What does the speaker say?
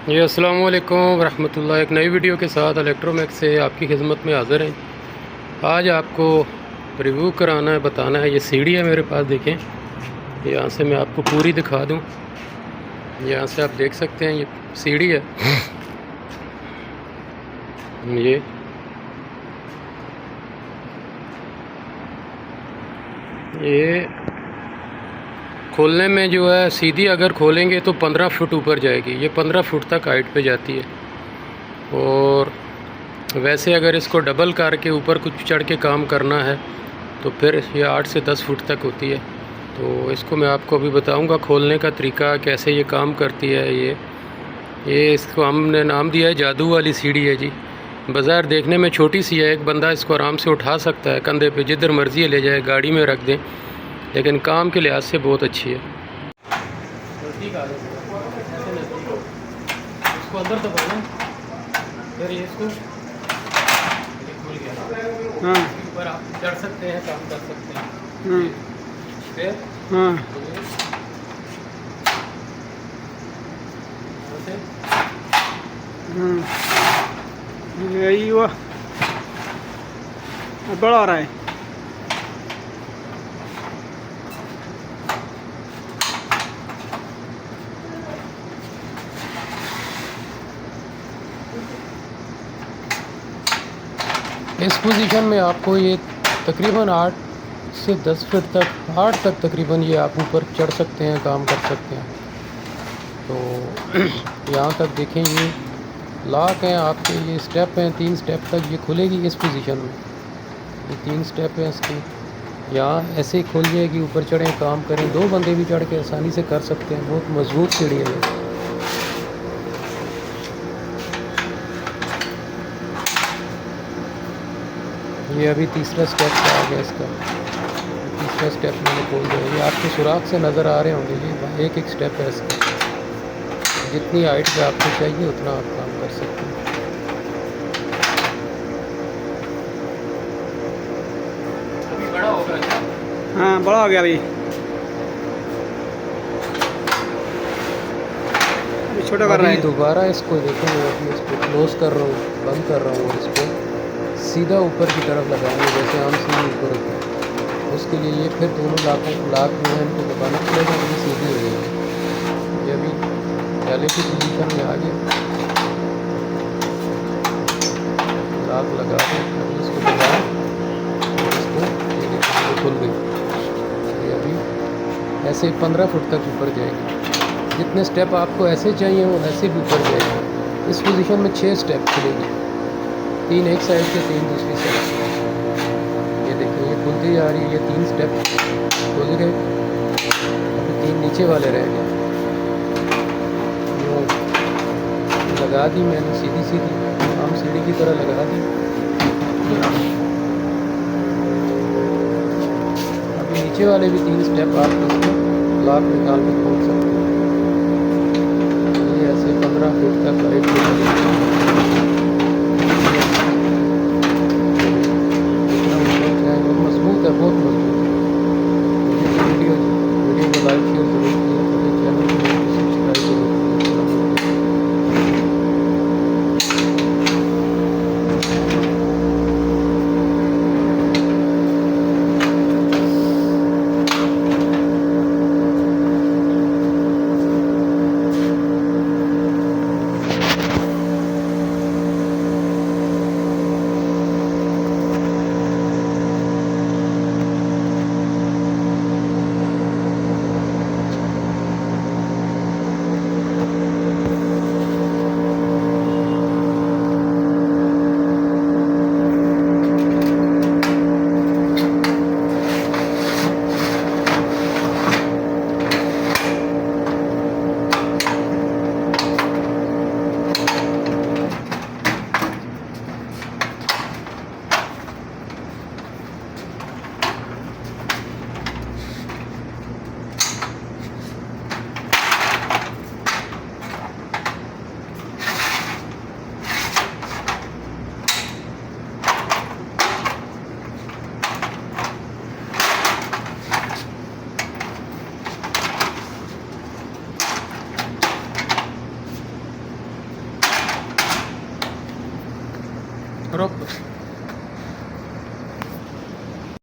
जी अस्सलाम वालेकुम रहमतुल्लाह। एक नई वीडियो के साथ इलेक्ट्रोमैक्स से आपकी खिदमत में हाज़िर हैं। आज आपको रिव्यू कराना है, बताना है। ये सीढ़ी है मेरे पास, देखें। यहाँ से मैं आपको पूरी दिखा दूँ। यहाँ से आप देख सकते हैं, ये सीढ़ी है। ये खोलने में जो है, सीधी अगर खोलेंगे तो 15 फुट ऊपर जाएगी। ये 15 फुट तक हाइट पे जाती है। और वैसे अगर इसको डबल करके ऊपर कुछ चढ़ के काम करना है तो फिर ये 8 से 10 फुट तक होती है। तो इसको मैं आपको अभी बताऊंगा खोलने का तरीका, कैसे ये काम करती है। ये इसको हमने नाम दिया है जादू वाली सीढ़ी है जी। बाज़ार देखने में छोटी सी है, एक बंदा इसको आराम से उठा सकता है कंधे पे, जिधर मर्ज़ी ले जाए, गाड़ी में रख दें, लेकिन काम के लिहाज से बहुत अच्छी है। इसको अंदर दबाना, फिर ये इसको खुल गया। हाँ ऊपर आप चढ़ सकते हैं, काम कर सकते हैं। फिर हाँ यही हुआ, बड़ा आ रहा है। इस पोजीशन में आपको ये तकरीबन 8 से 10 फीट तक, 8 तक तकरीबन ये आप ऊपर चढ़ सकते हैं, काम कर सकते हैं। तो यहाँ तक देखें, ये लॉक हैं आपके, ये स्टेप हैं, 3 स्टेप तक ये खुलेगी इस पोजीशन में। ये 3 स्टेप हैं इसके। यहाँ ऐसे ही खुल जाएगी, ऊपर चढ़ें, काम करें। 2 बंदे भी चढ़ के आसानी से कर सकते हैं। बहुत मजबूत सीढ़ी है ये। ये अभी तीसरा स्टेप आ गया इसका। तीसरा स्टेप मैंने खोल दिया। ये आपके सुराख से नज़र आ रहे होंगे, ये एक एक स्टेप है इसका। जितनी हाइट पे आपको चाहिए उतना आप काम कर सकते हैं। अभी बड़ा होगा। हाँ बड़ा हो गया अभी छोटा कर रहा है। दोबारा इसको देखें, मैं अभी इसको क्लोज कर रहा हूँ, बंद कर रहा हूँ। इसको सीधा ऊपर की तरफ लगाएंगे, जैसे आम सीधी ऊपर होती है। उसके लिए ये फिर दोनों लाख जो है इनको दबाना पड़ेगा, तो सीधी हो जाएगी। ये अभी पहले की पोजीशन में आ गया। लाख लगा के अभी इसको दबाएं, इसको ये देखिए खुल गई। ये अभी ऐसे 15 फुट तक ऊपर जाएगी। जितने स्टेप आपको ऐसे चाहिए वो ऐसे भी ऊपर जाएगी। इस पोजीशन में 6 स्टेप खुलेगी, 3 एक साइड से, 3 दूसरी साइड से। ये देखिए ये खुलती जा रही है। ये 3 स्टेप खुल गए, अभी 3 नीचे वाले रह गए। लगा दी मैंने सीधी सीधी, आम सीढ़ी की तरह लगा दी। अभी नीचे वाले भी 3 स्टेप आप इसको लॉक निकाल के खोल सकते हैं। ये ऐसे 15 फुट तक हाइट मजबूत है, बहुत मजबूत। वीडियो को लाइक शेयर जरूर कीजिए, चैनल को सब्सक्राइब जरूर कीजिए। रुक